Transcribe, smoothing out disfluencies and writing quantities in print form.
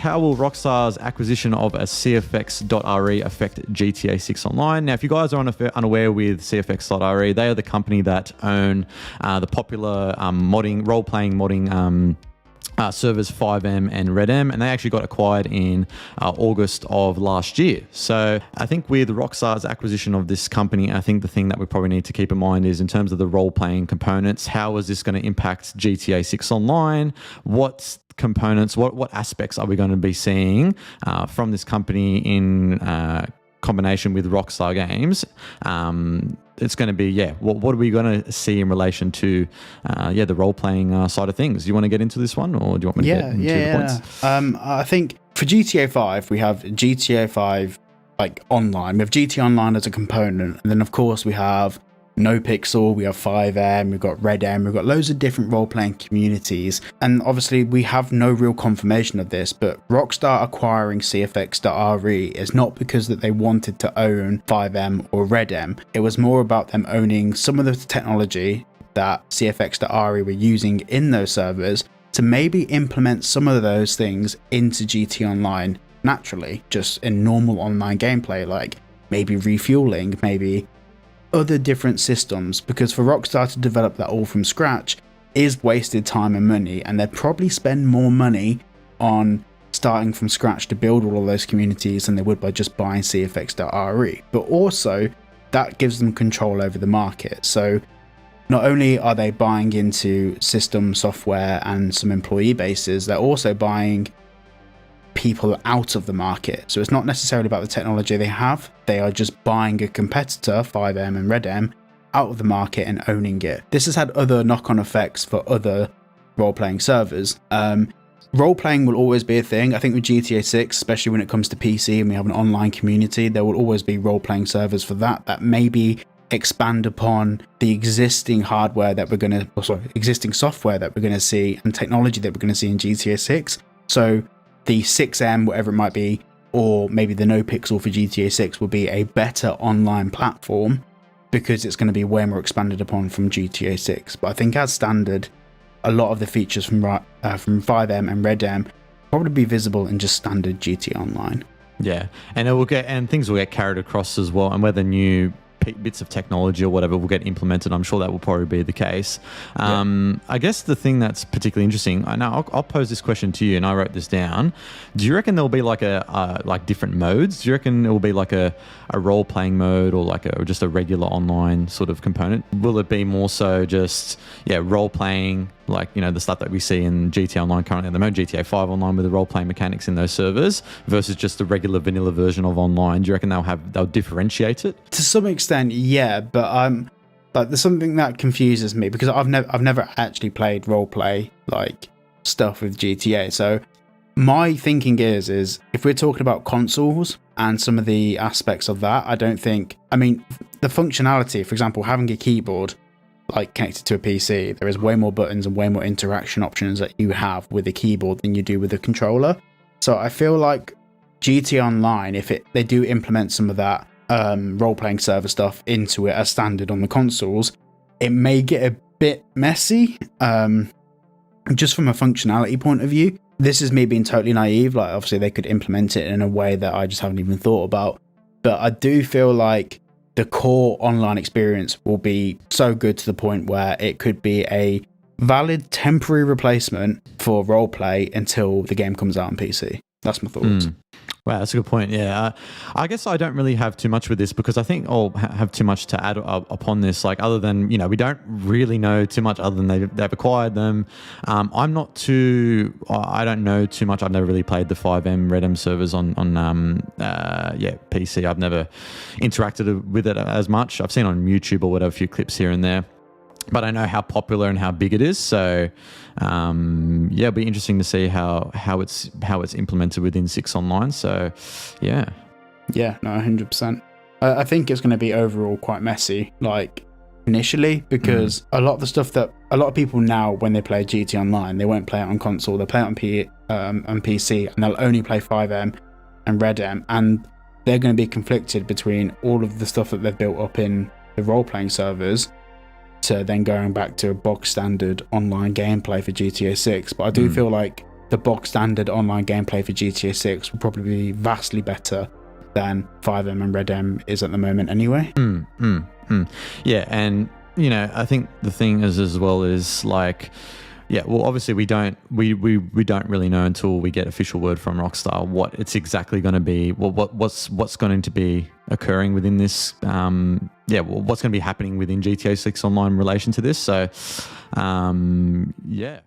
how will Rockstar's acquisition of a CFX.re affect GTA 6 Online? Now, if you guys are unaware with CFX.re, they are the company that own the popular role-playing modding servers FiveM and RedM, and they actually got acquired in August of last year. So I think with Rockstar's acquisition of this company, I think the thing that we probably need to keep in mind is in terms of the role-playing components, how is this going to impact GTA 6 Online? What components, what aspects are we going to be seeing from this company in combination with Rockstar Games? It's going to be, what are we going to see in relation to, the role-playing side of things? Do you want to get into this one, or do you want me to get into the points? I think for GTA 5, we have GTA 5 like online. We have GTA Online as a component, and then of course we have NoPixel, we have FiveM, we've got RedM, we've got loads of different role-playing communities, and obviously we have no real confirmation of this, but Rockstar acquiring CFX.re is not because that they wanted to own FiveM or RedM. It was more about them owning some of the technology that CFX.re were using in those servers to maybe implement some of those things into GT Online naturally, just in normal online gameplay, like maybe refueling, maybe other different systems, because for Rockstar to develop that all from scratch is wasted time and money, and they'd probably spend more money on starting from scratch to build all of those communities than they would by just buying CFX.re. But also that gives them control over the market. So not only are they buying into system software and some employee bases, they're also buying people out of the market. So it's not necessarily about the technology they have, they are just buying a competitor, FiveM and RedM, out of the market and owning it. This has had other knock-on effects for other role-playing servers. Role-playing will always be a thing. I think with GTA 6, especially when it comes to PC and we have an online community, there will always be role-playing servers for that maybe expand upon the existing hardware that we're going to, existing software that we're going to see and technology that we're going to see in GTA 6. So the 6M, whatever it might be, or maybe the NoPixel for GTA 6 will be a better online platform because it's going to be way more expanded upon from GTA 6. But I think as standard, a lot of the features from FiveM and RedM probably be visible in just standard GTA Online. Yeah, and things will get carried across as well, and whether new bits of technology or whatever will get implemented, I'm sure that will probably be the case. I guess the thing that's particularly interesting, now I'll pose this question to you, and I wrote this down. Do you reckon there'll be like like different modes? Do you reckon it will be like a role-playing mode, or like just a regular online sort of component? Will it be more so just role-playing, like the stuff that we see in GTA Online currently at the moment, GTA 5 Online with the role-playing mechanics in those servers, versus just the regular vanilla version of online? Do you reckon they'll differentiate it? To some extent, yeah, but there's something that confuses me because I've never actually played role-play like stuff with GTA. So my thinking is if we're talking about consoles and some of the aspects of that, the functionality, for example, having a keyboard like connected to a PC, there is way more buttons and way more interaction options that you have with a keyboard than you do with a controller. So I feel like GTA Online, if they do implement some of that role-playing server stuff into it as standard on the consoles, it may get a bit messy just from a functionality point of view. This is me being totally naive, like obviously they could implement it in a way that I just haven't even thought about, but I do feel like the core online experience will be so good to the point where it could be a valid temporary replacement for roleplay until the game comes out on PC. That's my thoughts. Wow, that's a good point. Yeah, I guess I don't really have too much with this because I think I'll have too much to add upon this. Like, other than we don't really know too much other than they've acquired them. I don't know too much. I've never really played the FiveM RedM servers on PC. I've never interacted with it as much. I've seen on YouTube or whatever a few clips here and there. But I know how popular and how big it is, so it'll be interesting to see how it's implemented within 6 Online. So, yeah, no, 100%. I think it's going to be overall quite messy, like initially, because a lot of the stuff that a lot of people now, when they play GT Online, they won't play it on console, they'll play it on PC, and they'll only play FiveM and RedM, and they're going to be conflicted between all of the stuff that they've built up in the role-playing servers to then going back to a bog standard online gameplay for GTA 6. But I do feel like the box standard online gameplay for GTA 6 will probably be vastly better than FiveM and RedM is at the moment anyway. Yeah, and I think the thing is as well is like, yeah, well, obviously we don't really know until we get official word from Rockstar what it's exactly going to be. Well, what's going to be occurring within this? What's going to be happening within GTA 6 Online in relation to this? So, yeah.